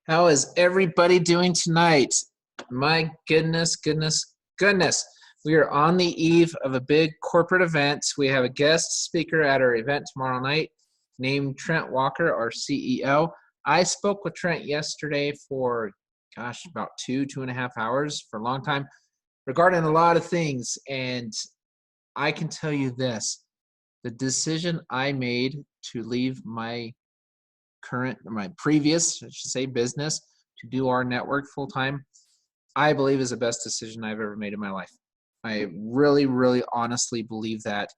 How is everybody doing tonight? My goodness, goodness, goodness. We are on the eve of a big corporate event. We have a guest speaker at our event tomorrow night named Trent Walker, our CEO. I spoke with Trent yesterday for, about 2.5 hours for a long time regarding a lot of things. And I can tell you this, the decision I made to leave my previous, I should say, business to do our network full time, I believe is the best decision I've ever made in my life. I really, really honestly believe that.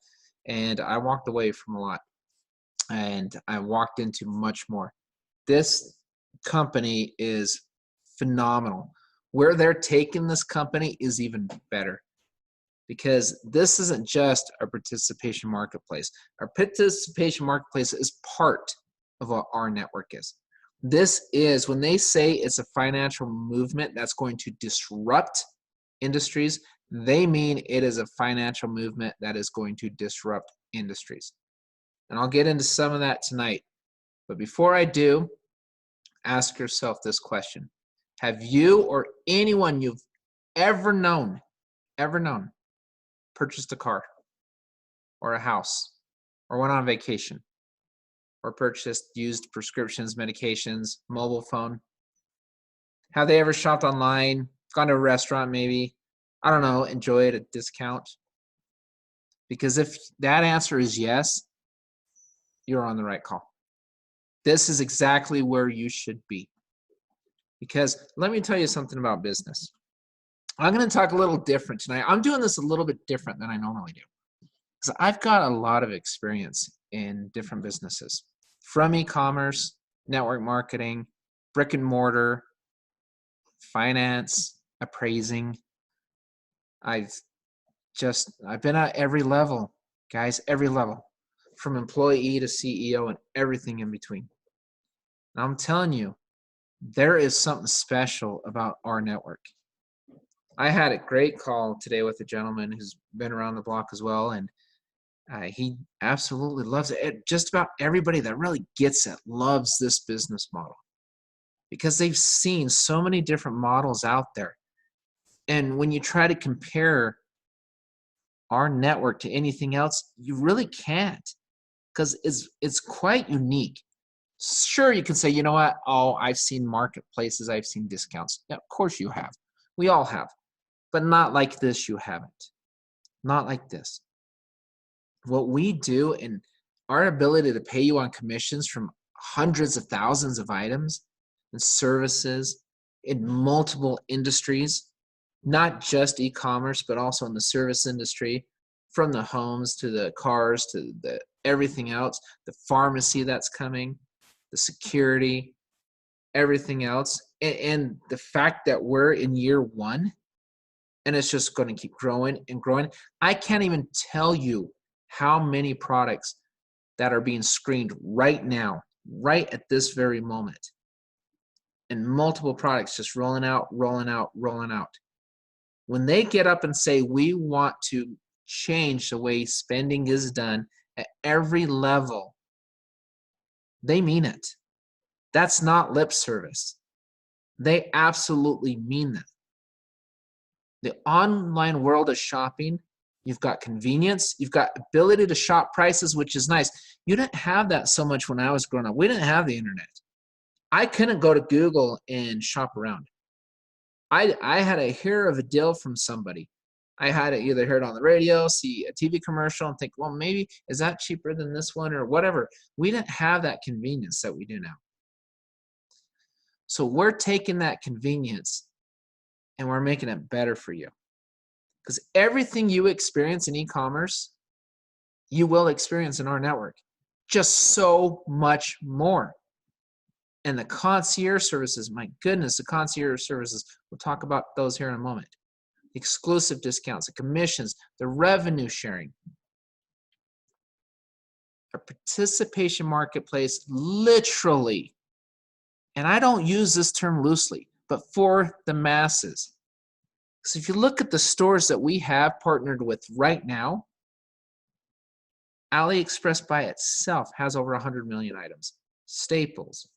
And I walked away from a lot and I walked into much more. This company is phenomenal. Where they're taking this company is even better because this isn't just a participation marketplace. Our participation marketplace is part of what our network is. This is, when they say it's a financial movement that's going to disrupt industries, they mean it is a financial movement that is going to disrupt industries. And I'll get into some of that tonight. But before I do, ask yourself this question. Have you or anyone you've ever known, purchased a car or a house or went on vacation or purchased used prescriptions, medications, mobile phone? Have they ever shopped online, gone to a restaurant maybe, I don't know, enjoyed a discount? Because if that answer is yes, you're on the right call. This is exactly where you should be. Because let me tell you something about business. I'm going to talk a little different tonight. I'm doing this a little bit different than I normally do. Because I've got a lot of experience in different businesses. From e-commerce, network marketing, brick and mortar, finance, appraising. I've been at every level, guys, every level, from employee to CEO and everything in between. And I'm telling you, there is something special about our network. I had a great call today with a gentleman who's been around the block as well, and he absolutely loves it. Just about everybody that really gets it loves this business model because they've seen so many different models out there. And when you try to compare our network to anything else, you really can't because it's quite unique. Sure, you can say, you know what? Oh, I've seen marketplaces, I've seen discounts. Yeah, of course you have. We all have. But not like this, you haven't. Not like this. What we do and our ability to pay you on commissions from hundreds of thousands of items and services in multiple industries, not just e-commerce, but also in the service industry, from the homes to the cars to the everything else, the pharmacy that's coming, the security, everything else. And the fact that we're in year one and it's just going to keep growing and growing. I can't even tell you how many products that are being screened right now, right at this very moment. And multiple products just rolling out. When they get up and say, we want to change the way spending is done at every level, they mean it. That's not lip service. They absolutely mean that. The online world of shopping, you've got convenience, you've got ability to shop prices, which is nice. You didn't have that so much when I was growing up. We didn't have the internet. I couldn't go to Google and shop around. I had to hear of a deal from somebody. I had to either hear it on the radio, see a TV commercial, and think, well, maybe is that cheaper than this one or whatever. We didn't have that convenience that we do now. So we're taking that convenience and we're making it better for you. Because everything you experience in e-commerce, you will experience in our network. Just so much more. And the concierge services, my goodness, the concierge services, we'll talk about those here in a moment. Exclusive discounts, the commissions, the revenue sharing. A participation marketplace, literally, and I don't use this term loosely, but for the masses. So if you look at the stores that we have partnered with right now, AliExpress by itself has over 100 million items. Staples,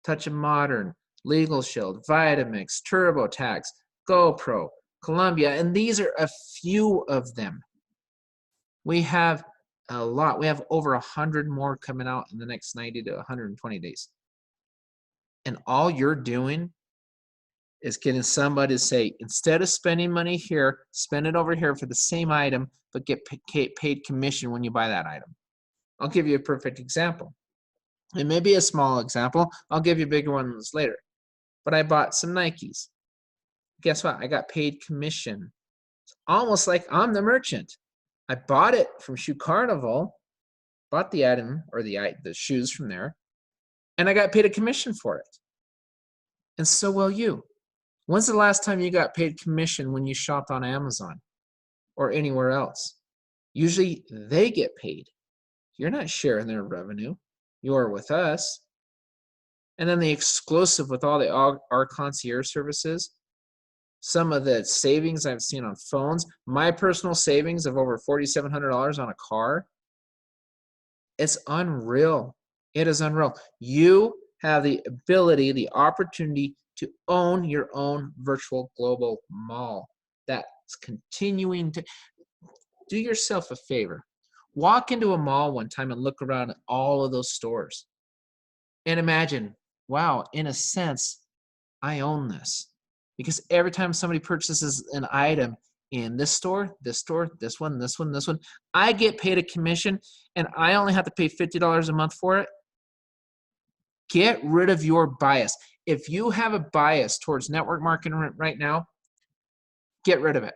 Touch of Modern, Legal Shield, Vitamix, TurboTax, GoPro, Columbia, and these are a few of them. We have a lot. We have over 100 more coming out in the next 90 to 120 days. And all you're doing is getting somebody to say, instead of spending money here, spend it over here for the same item, but get paid commission when you buy that item. I'll give you a perfect example. It may be a small example. I'll give you bigger ones later. But I bought some Nikes. Guess what? I got paid commission. It's almost like I'm the merchant. I bought it from Shoe Carnival, bought the item or the shoes from there, and I got paid a commission for it. And so will you. When's the last time you got paid commission when you shopped on Amazon or anywhere else? Usually they get paid. You're not sharing their revenue. You're with us. And then the exclusive with all our concierge services, some of the savings I've seen on phones, my personal savings of over $4,700 on a car, it's unreal. It is unreal. You have the ability, the opportunity to own your own virtual global mall. That's continuing to do yourself a favor. Walk into a mall one time and look around at all of those stores and imagine, wow, in a sense, I own this. Because every time somebody purchases an item in this store, this one, this one, I get paid a commission and I only have to pay $50 a month for it. Get rid of your bias. If you have a bias towards network marketing right now, get rid of it.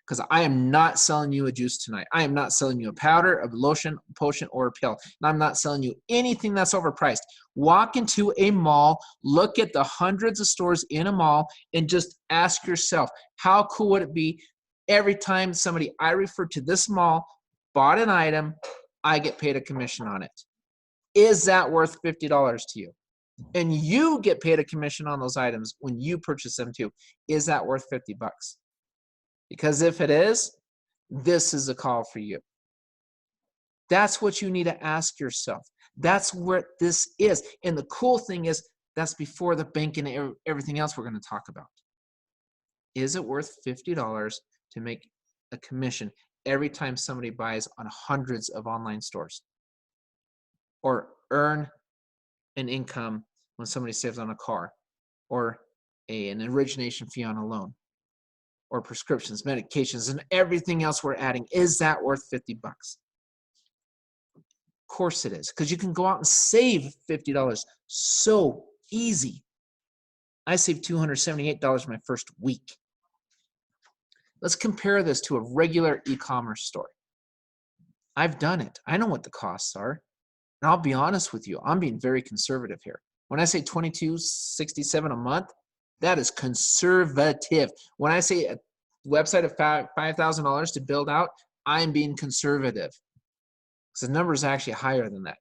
Because I am not selling you a juice tonight. I am not selling you a powder, a lotion, a potion, or a pill. And I'm not selling you anything that's overpriced. Walk into a mall, look at the hundreds of stores in a mall, and just ask yourself, how cool would it be every time somebody I refer to this mall bought an item, I get paid a commission on it? Is that worth $50 to you? And you get paid a commission on those items when you purchase them too. Is that worth $50? Because if it is, this is a call for you. That's what you need to ask yourself. That's what this is. And the cool thing is, that's before the bank and everything else we're going to talk about. Is it worth $50 to make a commission every time somebody buys on hundreds of online stores? Or earn an income when somebody saves on a car? Or an origination fee on a loan? Or prescriptions, medications, and everything else we're adding? Is that worth $50? Of course it is, because you can go out and save $50 so easy. I saved $278 my first week. Let's compare this to a regular e-commerce store. I've done it. I know what the costs are. And I'll be honest with you, I'm being very conservative here. When I say $22.67 a month, that is conservative. When I say a website of $5,000 to build out, I'm being conservative. So the number is actually higher than that.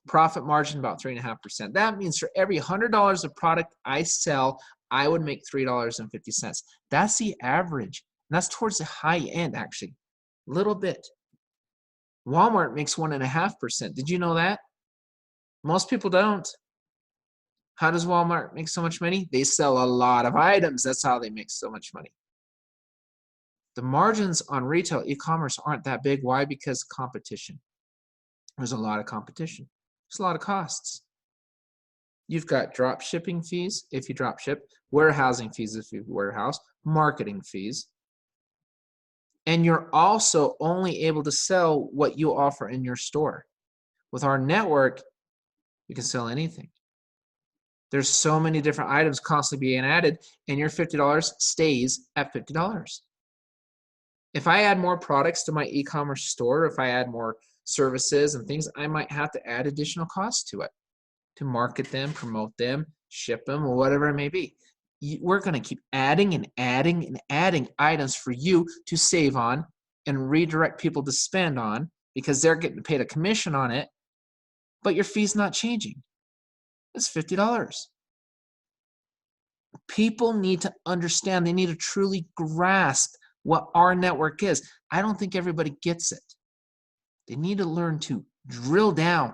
Profit margin about 3.5%. That means for every $100 of product I sell, I would make $3.50. That's the average. And that's towards the high end, actually. A little bit. Walmart makes 1.5%. Did you know that? Most people don't. How does Walmart make so much money? They sell a lot of items. That's how they make so much money. The margins on retail e-commerce aren't that big. Why? Because competition. There's a lot of competition. There's a lot of costs. You've got drop shipping fees if you drop ship, warehousing fees if you warehouse, marketing fees. And you're also only able to sell what you offer in your store. With our network, you can sell anything. There's so many different items constantly being added, and your $50 stays at $50. If I add more products to my e-commerce store, if I add more services and things, I might have to add additional costs to it to market them, promote them, ship them, or whatever it may be. We're going to keep adding and adding and adding items for you to save on and redirect people to spend on because they're getting paid a commission on it, but your fee's not changing. It's $50. People need to understand, they need to truly grasp what our network is. I don't think everybody gets it. They need to learn to drill down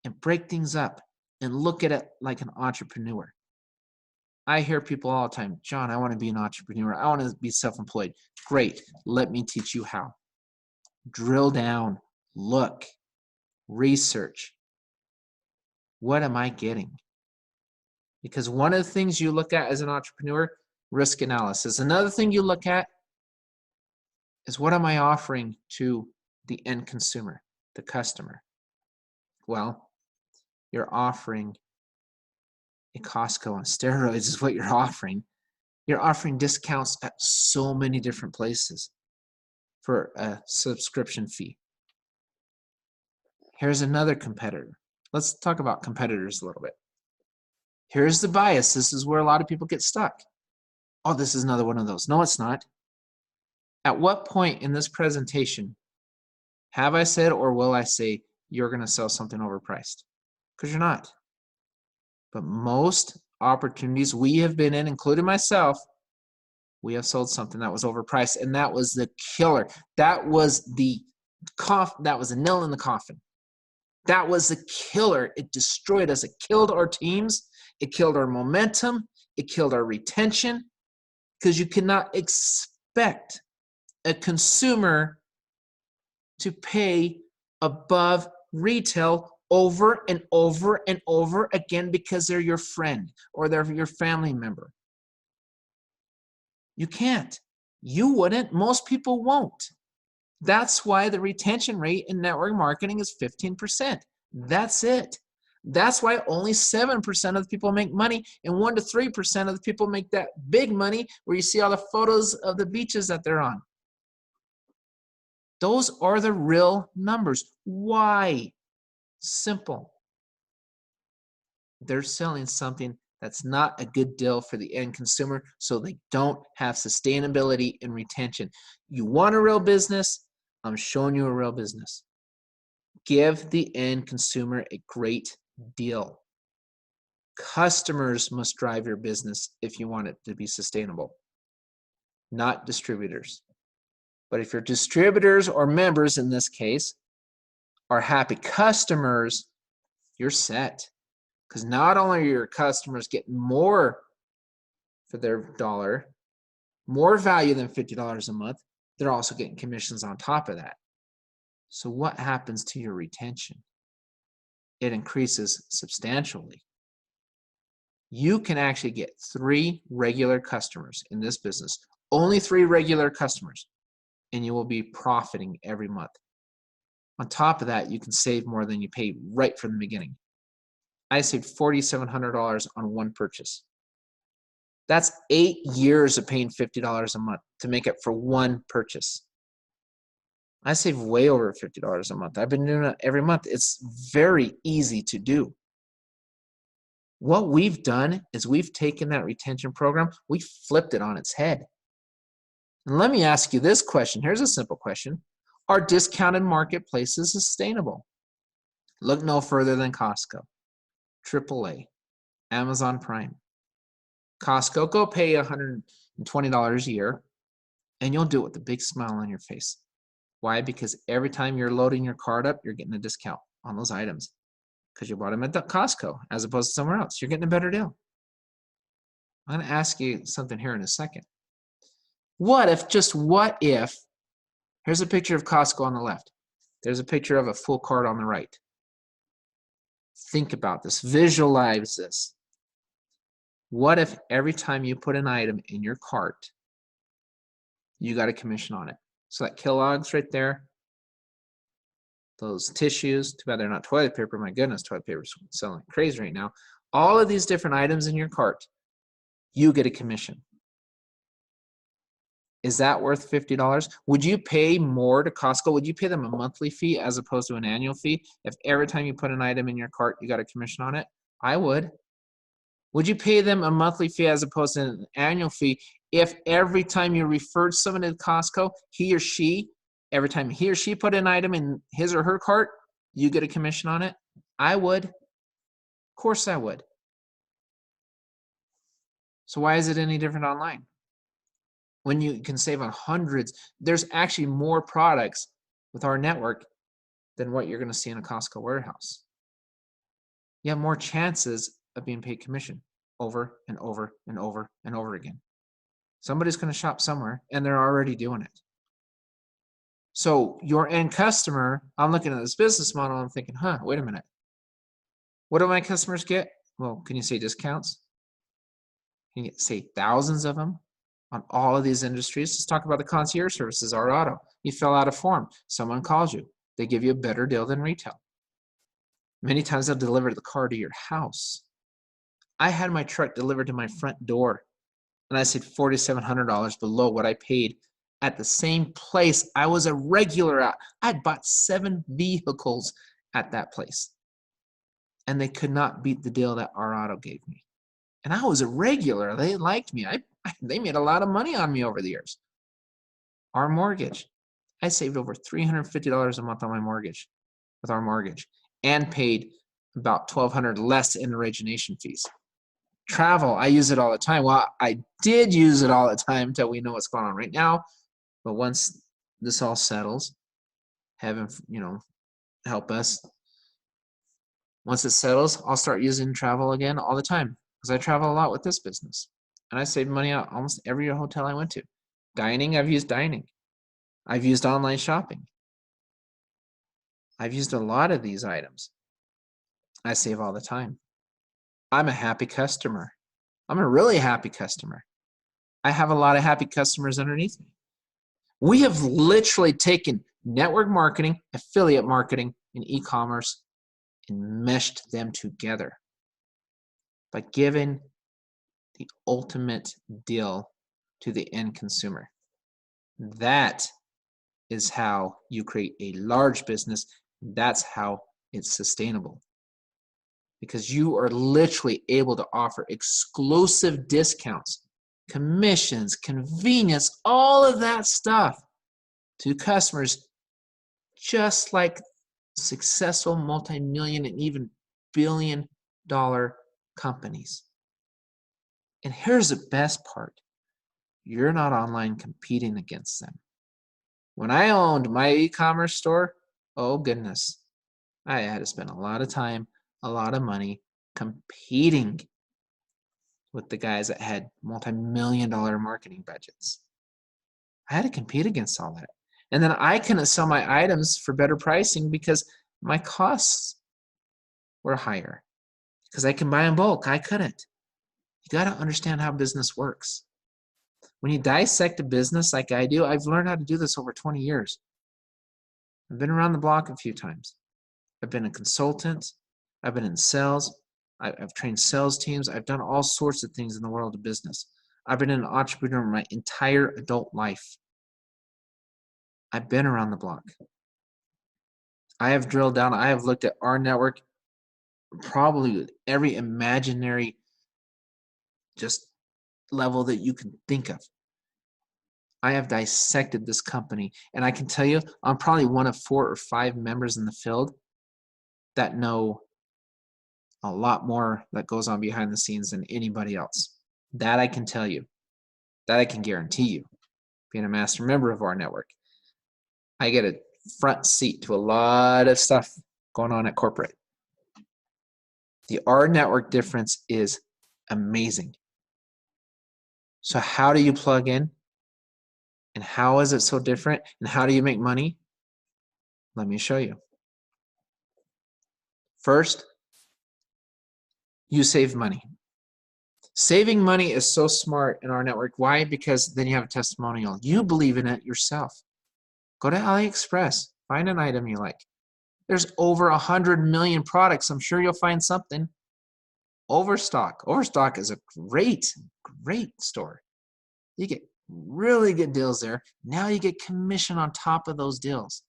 and break things up and look at it like an entrepreneur. I hear people all the time, John, I want to be an entrepreneur. I want to be self-employed. Great. Let me teach you how. Drill down, look, research. What am I getting? Because one of the things you look at as an entrepreneur, risk analysis. Another thing you look at is what am I offering to the end consumer, the customer? Well, you're offering a Costco on steroids is what you're offering. You're offering discounts at so many different places for a subscription fee. Here's another competitor. Let's talk about competitors a little bit. Here's the bias. This is where a lot of people get stuck. Oh, this is another one of those. No, it's not. At what point in this presentation have I said or will I say you're going to sell something overpriced? Because you're not. But most opportunities we have been in, including myself, we have sold something that was overpriced, and that was the killer. That was the nail in the coffin. That was the killer. It destroyed us. It killed our teams. It killed our momentum. It killed our retention, because you cannot expect a consumer to pay above retail over and over and over again because they're your friend or they're your family member. You can't. You wouldn't. Most people won't. That's why the retention rate in network marketing is 15%. That's it. That's why only 7% of the people make money and 1 to 3% of the people make that big money where you see all the photos of the beaches that they're on. Those are the real numbers. Why? Simple. They're selling something that's not a good deal for the end consumer, so they don't have sustainability and retention. You want a real business? I'm showing you a real business. Give the end consumer a great deal. Customers must drive your business if you want it to be sustainable, not distributors. But if your distributors or members, in this case, are happy customers, you're set. Because not only are your customers getting more for their dollar, more value than $50 a month, they're also getting commissions on top of that. So what happens to your retention? It increases substantially. You can actually get 3 regular customers in this business, only 3 regular customers, and you will be profiting every month. On top of that, you can save more than you paid right from the beginning. I saved $4,700 on one purchase. That's 8 years of paying $50 a month to make up for one purchase. I save way over $50 a month. I've been doing it every month. It's very easy to do. What we've done is we've taken that retention program, we flipped it on its head. And let me ask you this question. Here's a simple question. Are discounted marketplaces sustainable? Look no further than Costco, AAA, Amazon Prime. Costco, go pay $120 a year, and you'll do it with a big smile on your face. Why? Because every time you're loading your card up, you're getting a discount on those items because you bought them at the Costco as opposed to somewhere else. You're getting a better deal. I'm going to ask you something here in a second. What if, here's a picture of Costco on the left. There's a picture of a full cart on the right. Think about this. Visualize this. What if every time you put an item in your cart, you got a commission on it? So that Kellogg's right there, those tissues, too bad they're not toilet paper. My goodness, toilet paper's selling crazy right now. All of these different items in your cart, you get a commission. Is that worth $50? Would you pay more to Costco? Would you pay them a monthly fee as opposed to an annual fee if every time you put an item in your cart, you got a commission on it? I would. Would you pay them a monthly fee as opposed to an annual fee if every time you referred someone to Costco, every time he or she put an item in his or her cart, you get a commission on it? I would. Of course I would. So why is it any different online? When you can save on hundreds, there's actually more products with our network than what you're going to see in a Costco warehouse. you have more chances of being paid commission over and over and over and over again. Somebody's going to shop somewhere, and they're already doing it. So your end customer, I'm looking at this business model, I'm thinking, wait a minute. What do my customers get? Well, can you say discounts? Can you say thousands of them on all of these industries? Let's talk about the concierge services, our auto. You fill out a form. Someone calls you. They give you a better deal than retail. Many times they'll deliver the car to your house. I had my truck delivered to my front door, and I said $4,700 below what I paid at the same place I was a regular at. I'd bought 7 vehicles at that place, and they could not beat the deal that our auto gave me. And I was a regular. They liked me. They made a lot of money on me over the years. Our mortgage, I saved over $350 a month on my mortgage with our mortgage, and paid about $1,200 less in origination fees. Travel, I use it all the time. Well, I did use it all the time until we know what's going on right now. But once this all settles, heaven, help us. Once it settles, I'll start using travel again all the time because I travel a lot with this business. And I saved money out almost every hotel I went to. Dining, I've used dining. I've used online shopping. I've used a lot of these items. I save all the time. I'm a happy customer. I'm a really happy customer. I have a lot of happy customers underneath me. We have literally taken network marketing, affiliate marketing, and e-commerce and meshed them together by giving the ultimate deal to the end consumer. That is how you create a large business. That's how it's sustainable. Because you are literally able to offer exclusive discounts, commissions, convenience, all of that stuff to customers, just like successful multi-million and even billion-dollar companies. And here's the best part. You're not online competing against them. When I owned my e-commerce store, oh goodness, I had to spend a lot of time, a lot of money competing with the guys that had multi-million-dollar marketing budgets. I had to compete against all that. And then I couldn't sell my items for better pricing because my costs were higher. Because I can buy in bulk, I couldn't. You got to understand how business works. When you dissect a business like I do, I've learned how to do this over 20 years. I've been around the block a few times. I've been a consultant. I've been in sales. I've trained sales teams. I've done all sorts of things in the world of business. I've been an entrepreneur my entire adult life. I've been around the block. I have drilled down. I have looked at rNetwork probably with every imaginary just level that you can think of. I have dissected this company, and I can tell you I'm probably one of 4 or 5 members in the field that know a lot more that goes on behind the scenes than anybody else. That I can tell you. That I can guarantee you. Being a master member of rNetwork, I get a front seat to a lot of stuff going on at corporate. The rNetwork difference is amazing. So how do you plug in? And how is it so different? And how do you make money? Let me show you. First, you save money. Saving money is so smart in rNetwork. Why? Because then you have a testimonial. You believe in it yourself. Go to AliExpress. Find an item you like. There's over 100 million products. I'm sure you'll find something. Overstock. Overstock is a great store. You get really good deals there. Now you get commission on top of those deals.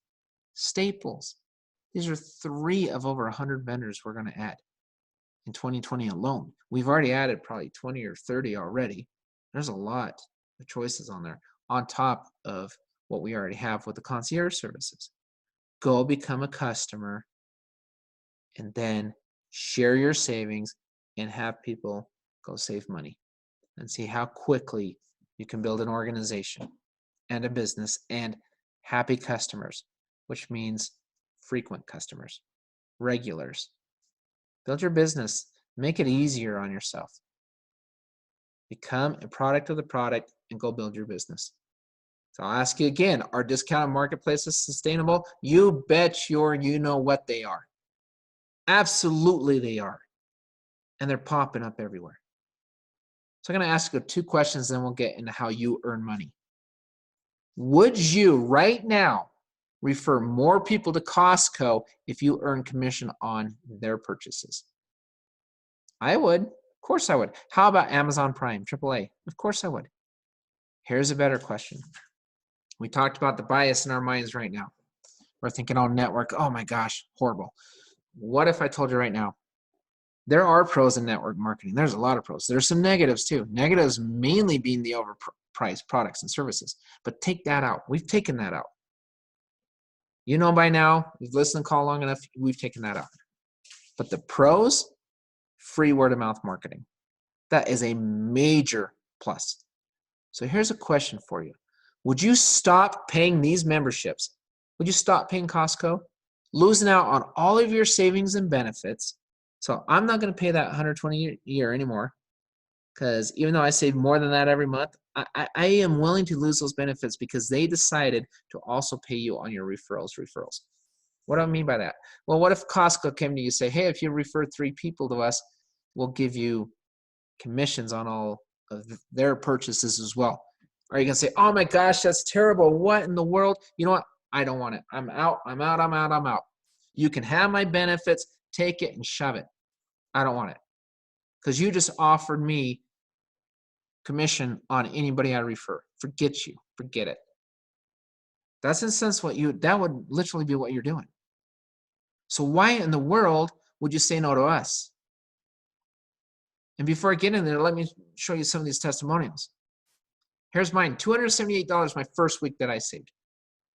Staples. These are 3 of over 100 vendors we're going to add in 2020 alone. We've already added probably 20 or 30 already. There's a lot of choices on there on top of what we already have with the concierge services. Go become a customer and then share your savings and have people go save money and see how quickly you can build an organization and a business and happy customers, which means frequent customers, regulars. Build your business. Make it easier on yourself. Become a product of the product and go build your business. So I'll ask you again, are discounted marketplaces sustainable? You bet you know what they are. Absolutely they are. And they're popping up everywhere. So I'm going to ask you 2 questions, then we'll get into how you earn money. Would you right now refer more people to Costco if you earn commission on their purchases? I would. Of course I would. How about Amazon Prime, AAA? Of course I would. Here's a better question. We talked about the bias in our minds right now. We're thinking, oh, network, oh my gosh, horrible. What if I told you right now, there are pros in network marketing. There's a lot of pros. There's some negatives too. Negatives mainly being the overpriced products and services. But take that out. We've taken that out. You know by now, we've listened to call long enough, we've taken that out. But the pros, free word of mouth marketing. That is a major plus. So here's a question for you. Would you stop paying these memberships? Would you stop paying Costco? Losing out on all of your savings and benefits. So I'm not going to pay that $120 a year anymore, because even though I save more than that every month, I am willing to lose those benefits because they decided to also pay you on your referrals. What do I mean by that? Well, what if Costco came to you and say, hey, if you refer 3 people to us, we'll give you commissions on all of their purchases as well. Are you going to say, oh my gosh, that's terrible. What in the world? You know what? I don't want it. I'm out. You can have my benefits, take it and shove it. I don't want it. Because you just offered me commission on anybody I refer. Forget it. That's in a sense that would literally be what you're doing. So why in the world would you say no to us? And before I get in there, let me show you some of these testimonials. Here's mine, $278 my first week that I saved.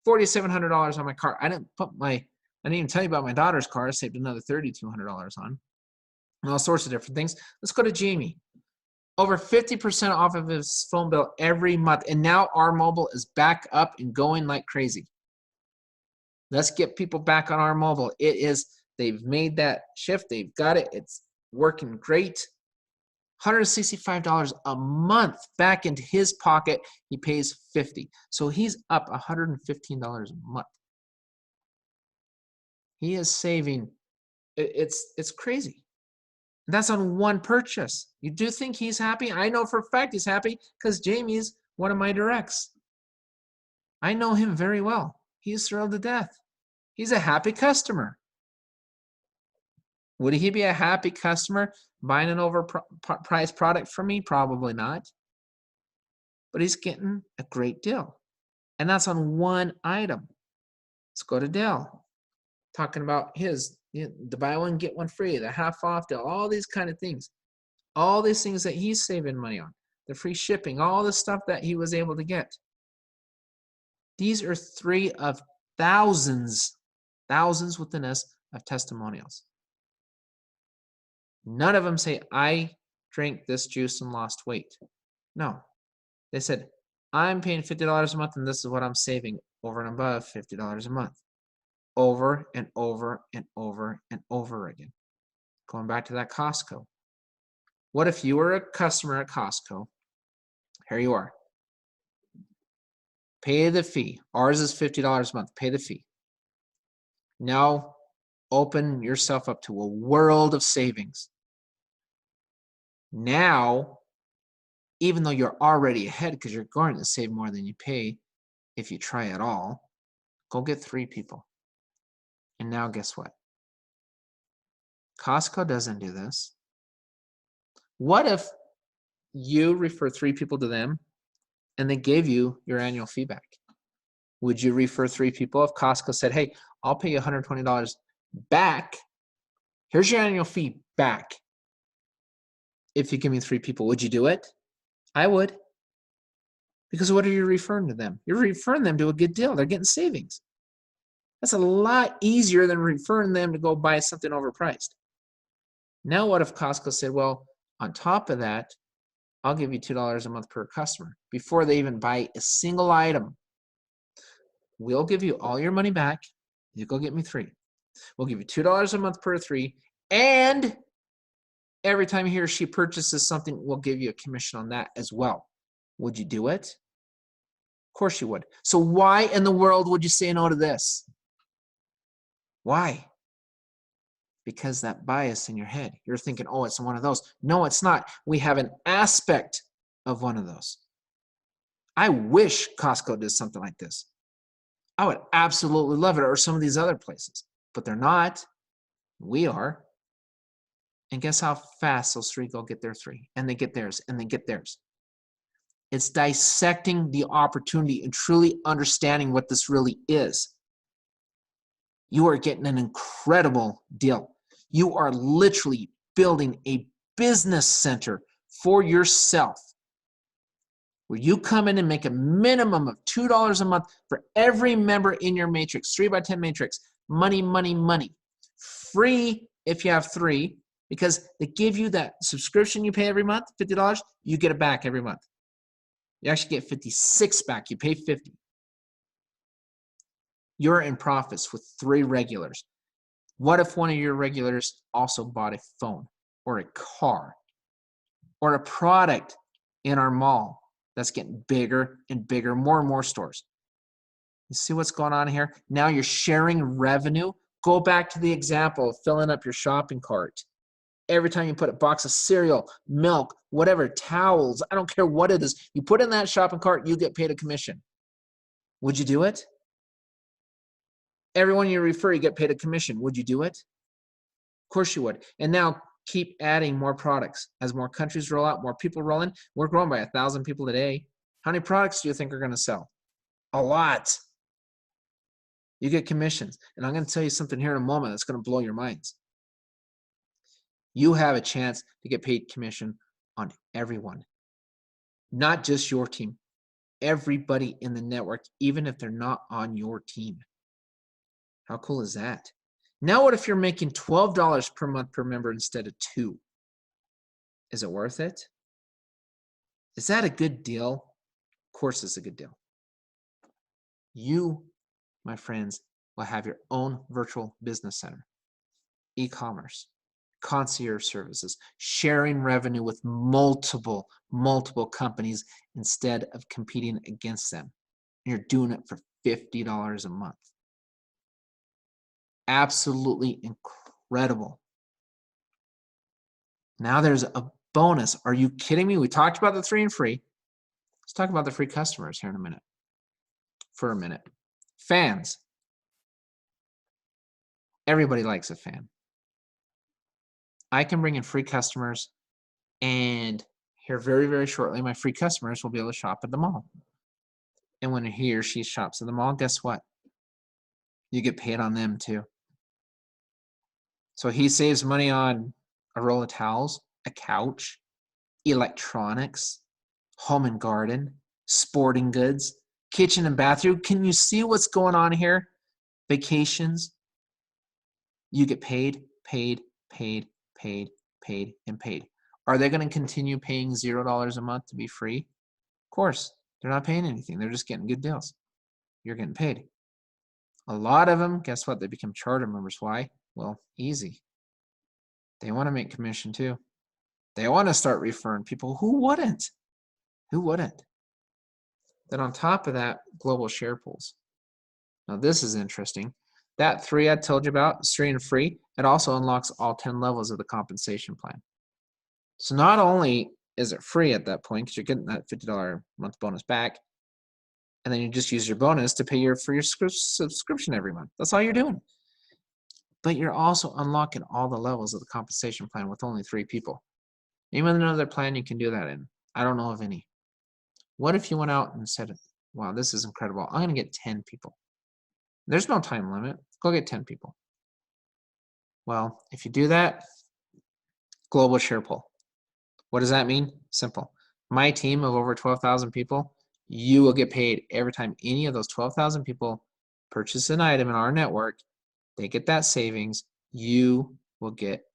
$4,700 on my car. I didn't even tell you about my daughter's car. I saved another $3,200 on. And all sorts of different things. Let's go to Jamie. Over 50% off of his phone bill every month. And now our mobile is back up and going like crazy. Let's get people back on our mobile. They've made that shift. They've got it. It's working great. $165 a month back into his pocket. He pays $50. So he's up $115 a month. He is saving. It's crazy. That's on one purchase. You do think he's happy? I know for a fact he's happy because Jamie's one of my directs. I know him very well. He's thrilled to death. He's a happy customer. Would he be a happy customer buying an overpriced product from me? Probably not. But he's getting a great deal. And that's on one item. Let's go to Dell. Talking about the buy one, get one free, the half off deal, all these kind of things. All these things that he's saving money on. The free shipping, all the stuff that he was able to get. These are 3 of thousands with an S of testimonials. None of them say, I drank this juice and lost weight. No. They said, I'm paying $50 a month and this is what I'm saving over and above $50 a month. Over and over and over and over again. Going back to that Costco. What if you were a customer at Costco? Here you are. Pay the fee. Ours is $50 a month. Pay the fee. Now open yourself up to a world of savings. Now, even though you're already ahead because you're going to save more than you pay if you try at all, go get 3 people. And now guess what? Costco doesn't do this. What if you refer 3 people to them and they gave you your annual fee back? Would you refer 3 people if Costco said, hey, I'll pay you $120 back. Here's your annual fee back. If you give me 3 people, would you do it? I would. Because what are you referring to them? You're referring them to a good deal. They're getting savings. That's a lot easier than referring them to go buy something overpriced. Now what if Costco said, well, on top of that, I'll give you $2 a month per customer before they even buy a single item. We'll give you all your money back. You go get me 3. We'll give you $2 a month per 3. And every time he or she purchases something, we'll give you a commission on that as well. Would you do it? Of course you would. So why in the world would you say no to this? Why? Because that bias in your head. You're thinking, oh, it's one of those. No, it's not. We have an aspect of one of those. I wish Costco did something like this. I would absolutely love it, or some of these other places. But they're not. We are. And guess how fast those three go get their three? And they get theirs, and they get theirs. It's dissecting the opportunity and truly understanding what this really is. You are getting an incredible deal. You are literally building a business center for yourself where you come in and make a minimum of $2 a month for every member in your matrix, 3x10 matrix. Money, money, money. Free if you have 3, because they give you that subscription you pay every month, $50, you get it back every month. You actually get 56 back. You pay 50. You're in profits with 3 regulars. What if one of your regulars also bought a phone or a car or a product in our mall that's getting bigger and bigger, more and more stores? You see what's going on here? Now you're sharing revenue. Go back to the example of filling up your shopping cart. Every time you put a box of cereal, milk, whatever, towels, I don't care what it is, you put in that shopping cart, you get paid a commission. Would you do it? Everyone you refer, you get paid a commission. Would you do it? Of course you would. And now keep adding more products. As more countries roll out, more people roll in. We're growing by 1,000 people a day. How many products do you think are going to sell? A lot. You get commissions. And I'm going to tell you something here in a moment that's going to blow your minds. You have a chance to get paid commission on everyone, not just your team. Everybody in the network, even if they're not on your team. How cool is that? Now what if you're making $12 per month per member instead of $2? Is it worth it? Is that a good deal? Of course it's a good deal. You, my friends, will have your own virtual business center, e-commerce, concierge services, sharing revenue with multiple companies instead of competing against them. And you're doing it for $50 a month. Absolutely incredible. Now there's a bonus. Are you kidding me? We talked about the 3 and free. Let's talk about the free customers here in a minute. For a minute. Fans. Everybody likes a fan. I can bring in free customers, and here very, very shortly, my free customers will be able to shop at the mall. And when he or she shops at the mall, guess what? You get paid on them too. So he saves money on a roll of towels, a couch, electronics, home and garden, sporting goods, kitchen and bathroom. Can you see what's going on here? Vacations. You get paid, paid, paid, paid, paid, and paid. Are they going to continue paying $0 a month to be free? Of course. They're not paying anything. They're just getting good deals. You're getting paid. A lot of them, guess what? They become charter members. Why? Well, easy. They want to make commission too. They want to start referring people. Who wouldn't? Who wouldn't? Then on top of that, global share pools. Now this is interesting. That 3 I told you about, is 3 and free. It also unlocks all 10 levels of the compensation plan. So not only is it free at that point, because you're getting that $50 a month bonus back, and then you just use your bonus to pay for your subscription every month. That's all you're doing. But you're also unlocking all the levels of the compensation plan with only 3 people. Even another plan you can do that in. I don't know of any. What if you went out and said, wow, this is incredible. I'm going to get 10 people. There's no time limit. Go get 10 people. Well, if you do that, global share pool. What does that mean? Simple. My team of over 12,000 people, you will get paid every time any of those 12,000 people purchase an item in our network. They get that savings. You will get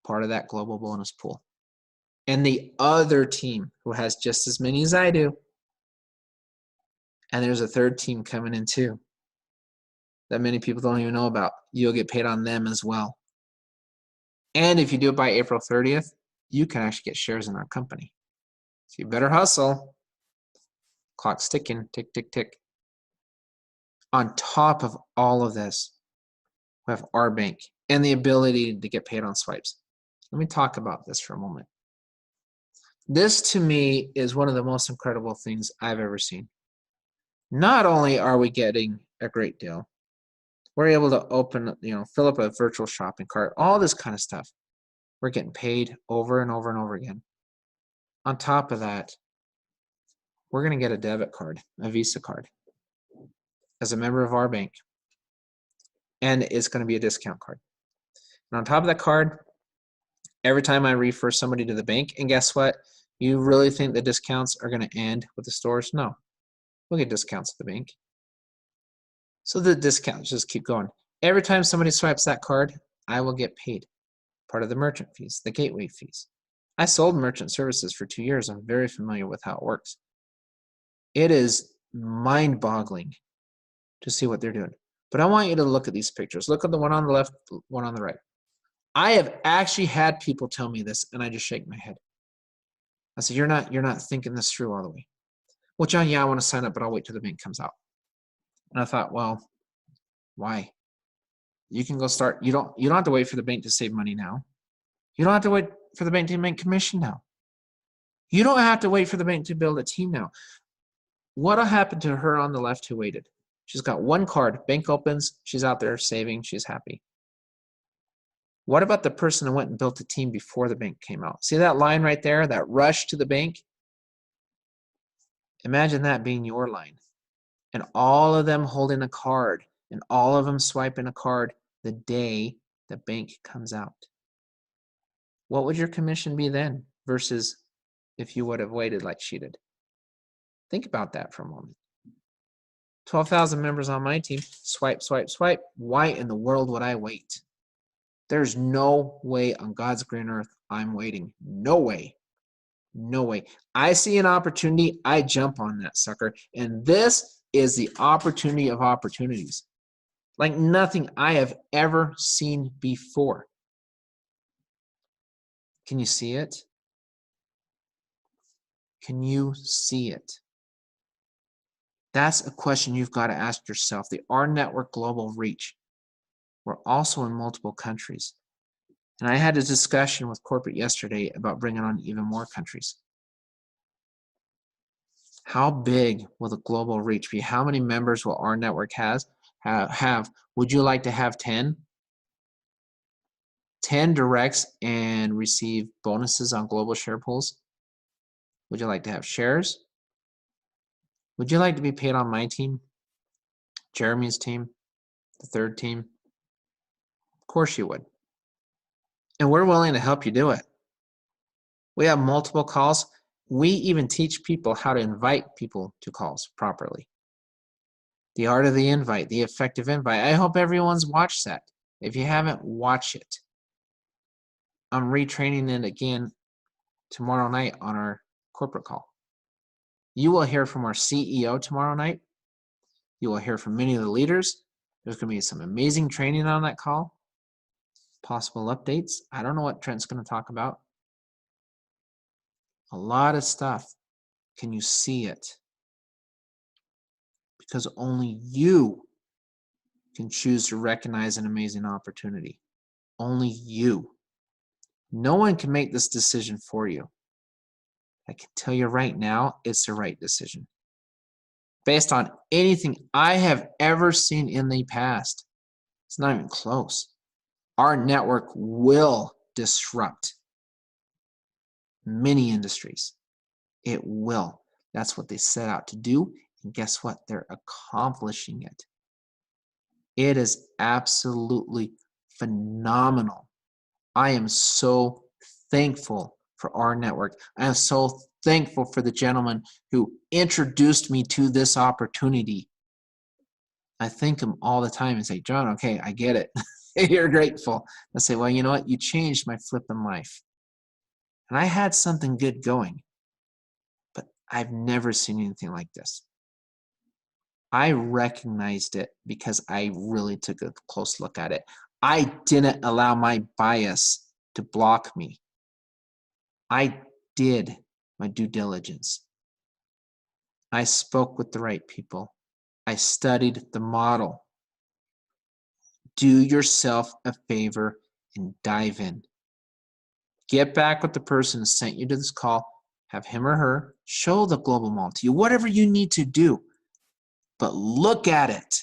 part of that global bonus pool. And the other team who has just as many as I do, and there's a third team coming in too that many people don't even know about, you'll get paid on them as well. And if you do it by April 30th, you can actually get shares in our company. So you better hustle. Clock's ticking, tick, tick, tick. On top of all of this, we have our bank and the ability to get paid on swipes. Let me talk about this for a moment. This to me is one of the most incredible things I've ever seen. Not only are we getting a great deal, we're able to open, fill up a virtual shopping cart, all this kind of stuff. We're getting paid over and over and over again. On top of that, we're going to get a debit card, a Visa card, as a member of our bank. And it's going to be a discount card. And on top of that card, every time I refer somebody to the bank, and guess what? You really think the discounts are going to end with the stores? No. We'll get discounts at the bank. So the discounts just keep going. Every time somebody swipes that card, I will get paid. Part of the merchant fees, the gateway fees. I sold merchant services for 2 years. I'm very familiar with how it works. It is mind-boggling to see what they're doing. But I want you to look at these pictures. Look at the one on the left, one on the right. I have actually had people tell me this, and I just shake my head. I said, you're not thinking this through all the way. Well, John, yeah, I want to sign up, but I'll wait till the bank comes out. And I thought, well, why? You can go start. You don't have to wait for the bank to save money now. You don't have to wait for the bank to make commission now. You don't have to wait for the bank to build a team now. What'll happen to her on the left who waited? She's got one card. Bank opens. She's out there saving. She's happy. What about the person who went and built a team before the bank came out? See that line right there, that rush to the bank? Imagine that being your line. And all of them holding a card and all of them swiping a card the day the bank comes out. What would your commission be then versus if you would have waited like she did? Think about that for a moment. 12,000 members on my team, swipe, swipe, swipe. Why in the world would I wait? There's no way on God's green earth I'm waiting. No way. No way. I see an opportunity, I jump on that sucker. And this is the opportunity of opportunities. Like nothing I have ever seen before. Can you see it? Can you see it? That's a question you've got to ask yourself. The rNetwork global reach. We're also in multiple countries. And I had a discussion with corporate yesterday about bringing on even more countries. How big will the global reach be? How many members will rNetwork have? Would you like to have 10? 10 directs and receive bonuses on global share pools? Would you like to have shares? Would you like to be paid on my team? Jeremy's team? The third team? Of course you would. And we're willing to help you do it. We have multiple calls. We even teach people how to invite people to calls properly. The art of the invite, the effective invite. I hope everyone's watched that. If you haven't, watch it. I'm retraining it again tomorrow night on our corporate call. You will hear from our CEO tomorrow night. You will hear from many of the leaders. There's going to be some amazing training on that call. Possible updates. I don't know what Trent's going to talk about. A lot of stuff. Can you see it? Because only you can choose to recognize an amazing opportunity. Only you. No one can make this decision for you. I can tell you right now, it's the right decision. Based on anything I have ever seen in the past, it's not even close. rNetwork will disrupt many industries. It will. That's what they set out to do. And guess what? They're accomplishing it. It is absolutely phenomenal. I am so thankful for rNetwork. I am so thankful for the gentleman who introduced me to this opportunity. I thank him all the time and say, John, okay, I get it. You're grateful. I say, well, you know what? You changed my flipping life. And I had something good going, but I've never seen anything like this. I recognized it because I really took a close look at it. I didn't allow my bias to block me. I did my due diligence. I spoke with the right people. I studied the model. Do yourself a favor and dive in. Get back with the person who sent you to this call. Have him or her show the global model to you, whatever you need to do. But look at it.